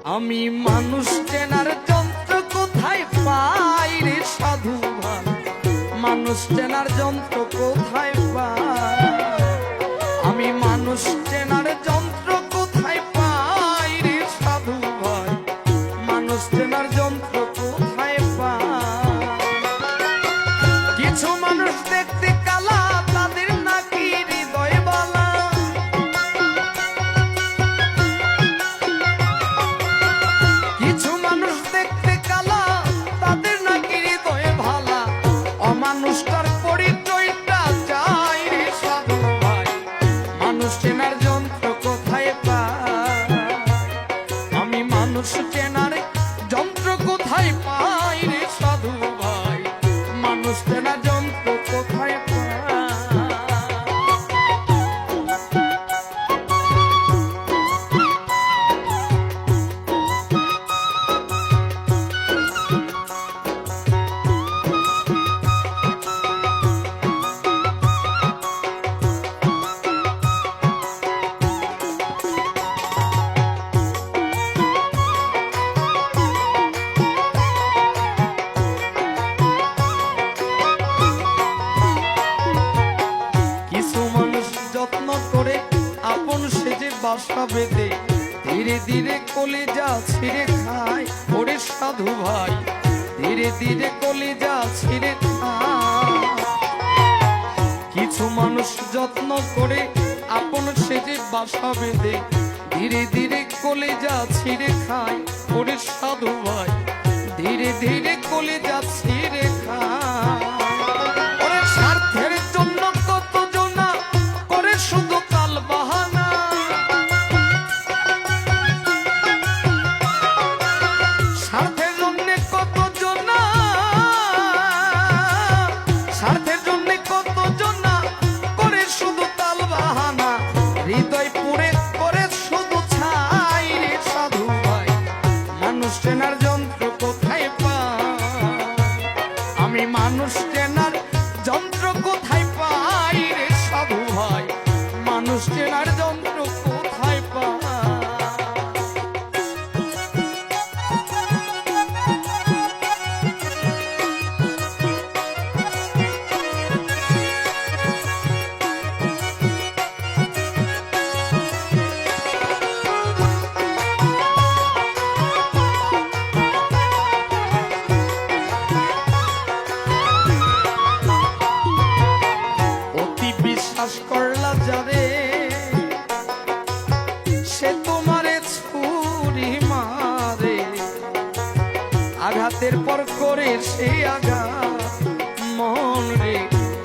আমি মানুষ চেনার যন্ত্র কোথায় পাই রে সাধু ভাই, মানুষ চেনার যন্ত্র কোথায় পাই, আমি মানুষ চেনার যন্ত্র কোথায় পাই রে সাধু ভাই, মানুষ চেনার যন্ত্র কোথায় পাই। কিছু মানুষ দেখতে কালা, তাদের নাকি হৃদয় বালা, কিছু মানুষ দেখতে কালা, তাদের নাকি হৃদয় ভালা, অমানুষটার পরিচয়টা চাই রে সাধু ভাই, মানুষ চেনার যন্ত্র কোথায় পাই, আমি মানুষ চেনার যন্ত্র কোথায় পাই রে সাধু ভাই, মানুষ চেনার যন্ত্র কোথায় পাই। বাসা বেঁধে ধীরে ধীরে কলিজা ছিঁড়ে খায় ওরে সাধু ভাই, ধীরে ধীরে কলিজা ছিঁড়ে খায়। কিছু মানুষ যত্ন করে আপন সেজে বাসা বেঁধে ধীরে ধীরে কলিজা ছিঁড়ে খায় ওরে সাধু ভাই, ধীরে ধীরে কলিজা ছিঁড়ে খায়। ওরে স্বার্থের জন্য কত জনা করে শুধু কাল বাহানা, স্বার্থের জন্য কত জনা, স্বার্থের জন্য কত জনা করে শুধু তাল বাহানা, হৃদয় পুড়ে করে শুধু ছাই রে সাধু ভাই, মানুষ চেনার যন্ত্র কোথায় পাই, আমি মানুষ চেনার যন্ত্র কোথায় পাই রে সাধু ভাই, মানুষ চেনার যন্ত্র কোথায় পাই। বিশ্বাস করলা যারে সে তোমারে ছুরি মারে, আঘাতের পর করে সে আঘাত মন রে,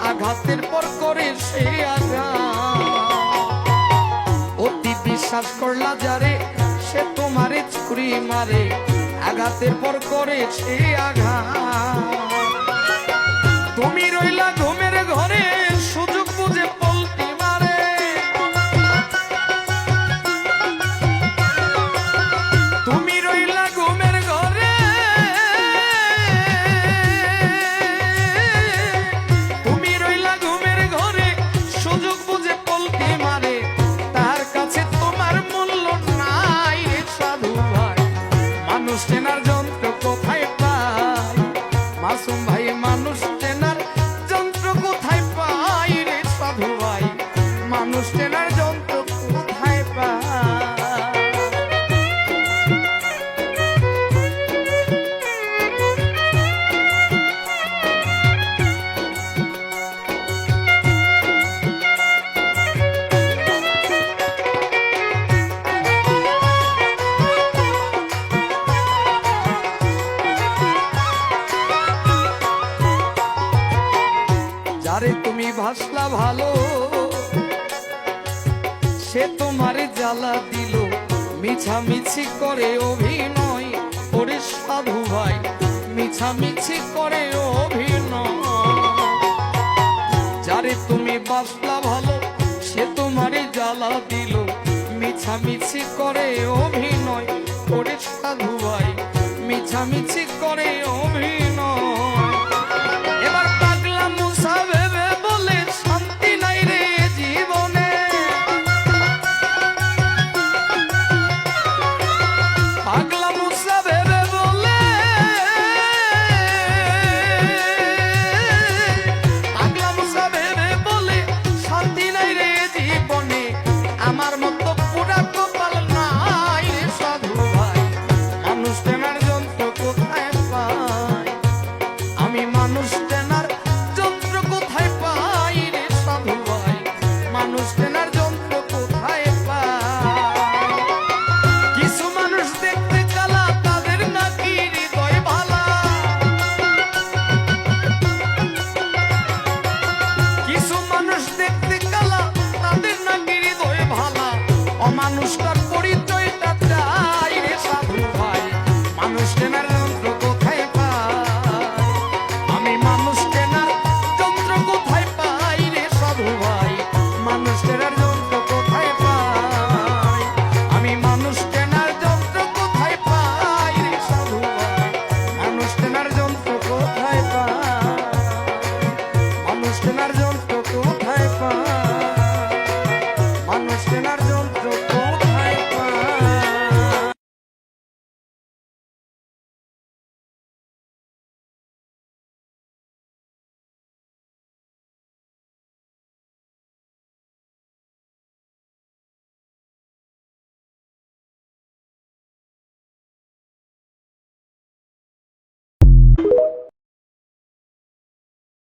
আঘাতের পর করে সে আঘাত। অতি বিশ্বাস করলা যারে সে তোমারে ছুরি মারে, আঘাতের পর করে সে আঘাত। তুমি রইলা ঘুমের ঘরে সুযোগ বুঝে পল্টি মারে, তুমি রইলা ঘুমের ঘরে, তুমি রইলা ঘুমের ঘরে সুযোগ বুঝে পল্টি মারে, তার কাছে তোমার মূল্য নাই রে সাধু ভাই, মানুষ চেনার যন্ত্র কোথায় পাই, মাসুম ভাই মানুষ চেনার যন্ত্র কোথায় পাই রে সাধু ভাই, মানুষ চেনার যন্ত্র কোথায় পাই। যারে তুমি ভাসলা ভালো সে তোমারে জ্বালা দিল, মিছামিছি করে অভিনয় ওরে সাধু ভাই, মিছামিছি করে অভিনয়। যারে তুমি বাসলা ভালো সে তোমারে জ্বালা দিল, মিছামিছি করে অভিনয় ওরে সাধু ভাই, মিছামিছি করে অভিনয়। এবার পাগলা মুসা ভেবে বলে শান্তি নাই রে জীবনে, পাগলা সাধু ভাই